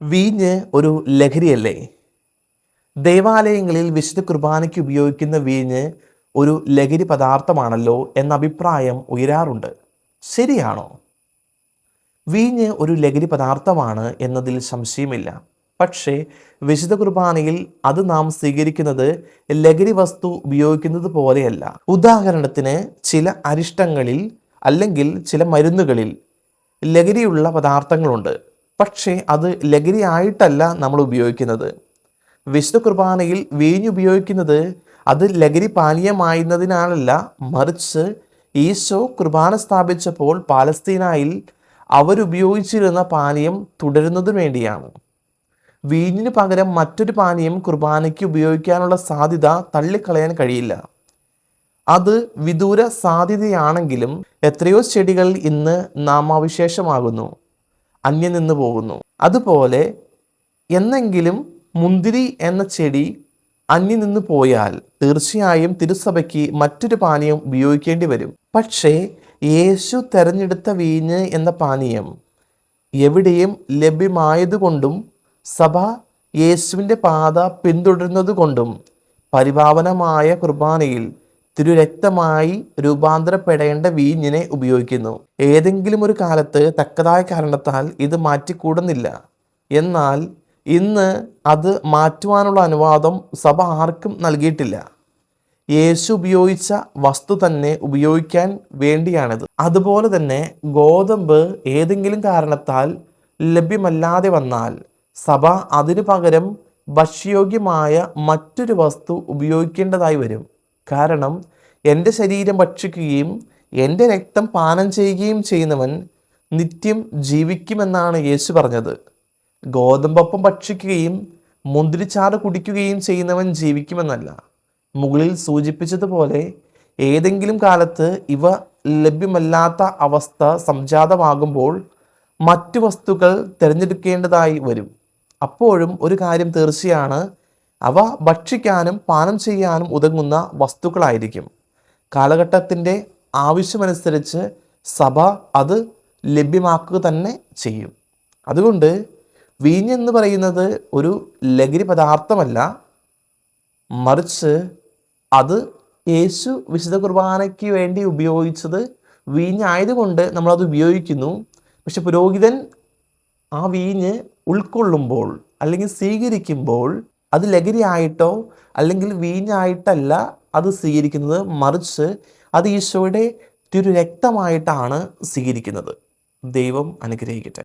വീഞ്ഞ് ഒരു ലഹരിയല്ലേ? ദേവാലയങ്ങളിൽ വിശുദ്ധ കുർബാനയ്ക്ക് ഉപയോഗിക്കുന്ന വീഞ്ഞ് ഒരു ലഹരി പദാർത്ഥമാണല്ലോ എന്ന അഭിപ്രായം ഉയരാറുണ്ട്. ശരിയാണോ? വീഞ്ഞ് ഒരു ലഹരി പദാർത്ഥമാണ് എന്നതിൽ സംശയമില്ല. പക്ഷേ വിശുദ്ധ കുർബാനയിൽ അത് നാം സ്വീകരിക്കുന്നത് ലഹരി വസ്തു ഉപയോഗിക്കുന്നത് പോലെയല്ല. ഉദാഹരണത്തിന് ചില അരിഷ്ടങ്ങളിൽ അല്ലെങ്കിൽ ചില മരുന്നുകളിൽ ലഹരിയുള്ള പദാർത്ഥങ്ങളുണ്ട്. പക്ഷേ അത് ലഹരിയായിട്ടല്ല നമ്മൾ ഉപയോഗിക്കുന്നത്. വിശുദ്ധ കുർബാനയിൽ വീഞ്ഞ് ഉപയോഗിക്കുന്നത് അത് ലഹരി പാനീയമായിരുന്നതിനാലല്ല, മറിച്ച് ഈശോ കുർബാന സ്ഥാപിച്ചപ്പോൾ പാലസ്തീനായിൽ അവരുപയോഗിച്ചിരുന്ന പാനീയം തുടരുന്നതിനു വേണ്ടിയാണ്. വീഞ്ഞിന് പകരം മറ്റൊരു പാനീയം കുർബാനയ്ക്ക് ഉപയോഗിക്കാനുള്ള സാധ്യത തള്ളിക്കളയാൻ കഴിയില്ല. അത് വിദൂര സാധ്യതയാണെങ്കിലും എത്രയോ ചെടികൾ ഇന്ന് നാമാവിശേഷമാകുന്നു, അന്യം നിന്ന് പോകുന്നു. അതുപോലെ എന്നെങ്കിലും മുന്തിരി എന്ന ചെടി അന്യം നിന്ന് പോയാൽ തീർച്ചയായും തിരുസഭയ്ക്ക് മറ്റൊരു പാനീയം ഉപയോഗിക്കേണ്ടി വരും. പക്ഷേ യേശു തെരഞ്ഞെടുത്ത വീഞ്ഞ് എന്ന പാനീയം എവിടെയും ലഭ്യമായതുകൊണ്ടും സഭ യേശുവിൻ്റെ പാത പിന്തുടരുന്നതുകൊണ്ടും പരിപാവനമായ കുർബാനയിൽ തിരുരക്തമായി രൂപാന്തരപ്പെടേണ്ട വീഞ്ഞിനെ ഉപയോഗിക്കുന്നു. ഏതെങ്കിലും ഒരു കാലത്ത് തക്കതായ കാരണത്താൽ ഇത് മാറ്റിക്കൂടുന്നില്ല. എന്നാൽ ഇന്ന് അത് മാറ്റുവാനുള്ള അനുവാദം സഭ ആർക്കും നൽകിയിട്ടില്ല. യേശു ഉപയോഗിച്ച വസ്തു തന്നെ ഉപയോഗിക്കാൻ വേണ്ടിയാണിത്. അതുപോലെ തന്നെ ഗോതമ്പ് ഏതെങ്കിലും കാരണത്താൽ ലഭ്യമല്ലാതെ വന്നാൽ സഭ അതിനു പകരം ഭക്ഷ്യയോഗ്യമായ മറ്റൊരു വസ്തു ഉപയോഗിക്കേണ്ടതായി വരും. കാരണം എൻ്റെ ശരീരം ഭക്ഷിക്കുകയും എൻ്റെ രക്തം പാനം ചെയ്യുകയും ചെയ്യുന്നവൻ നിത്യം ജീവിക്കുമെന്നാണ് യേശു പറഞ്ഞത്. ഗോതമ്പപ്പം ഭക്ഷിക്കുകയും മുന്തിരിച്ചാറ് കുടിക്കുകയും ചെയ്യുന്നവൻ ജീവിക്കുമെന്നല്ല. മുകളിൽ സൂചിപ്പിച്ചതുപോലെ ഏതെങ്കിലും കാലത്ത് ഇവ ലഭ്യമല്ലാത്ത അവസ്ഥ സംജാതമാകുമ്പോൾ മറ്റു വസ്തുക്കൾ തിരഞ്ഞെടുക്കേണ്ടതായി വരും. അപ്പോഴും ഒരു കാര്യം തീർച്ചയാണ്, അവ ഭക്ഷിക്കാനും പാനം ചെയ്യാനും ഉതകുന്ന വസ്തുക്കളായിരിക്കും. കാലഘട്ടത്തിൻ്റെ ആവശ്യമനുസരിച്ച് സഭ അത് ലഭ്യമാക്കുക തന്നെ ചെയ്യും. അതുകൊണ്ട് വീഞ്ഞെന്ന് പറയുന്നത് ഒരു ലഹരി പദാർത്ഥമല്ല, മറിച്ച് അത് യേശു വിശുദ്ധ കുർബാനയ്ക്ക് വേണ്ടി ഉപയോഗിച്ചത് വീഞ്ഞായതുകൊണ്ട് നമ്മളത് ഉപയോഗിക്കുന്നു. പക്ഷെ പുരോഹിതൻ ആ വീഞ്ഞ് ഉൾക്കൊള്ളുമ്പോൾ അല്ലെങ്കിൽ സ്വീകരിക്കുമ്പോൾ അത് ലഹരിയായിട്ടോ അല്ലെങ്കിൽ വീഞ്ഞായിട്ടല്ല അത് സ്വീകരിക്കുന്നത്, മറിച്ച് അത് ഈശോയുടെ തിരുരക്തമായിട്ടാണ് സ്വീകരിക്കുന്നത്. ദൈവം അനുഗ്രഹിക്കട്ടെ.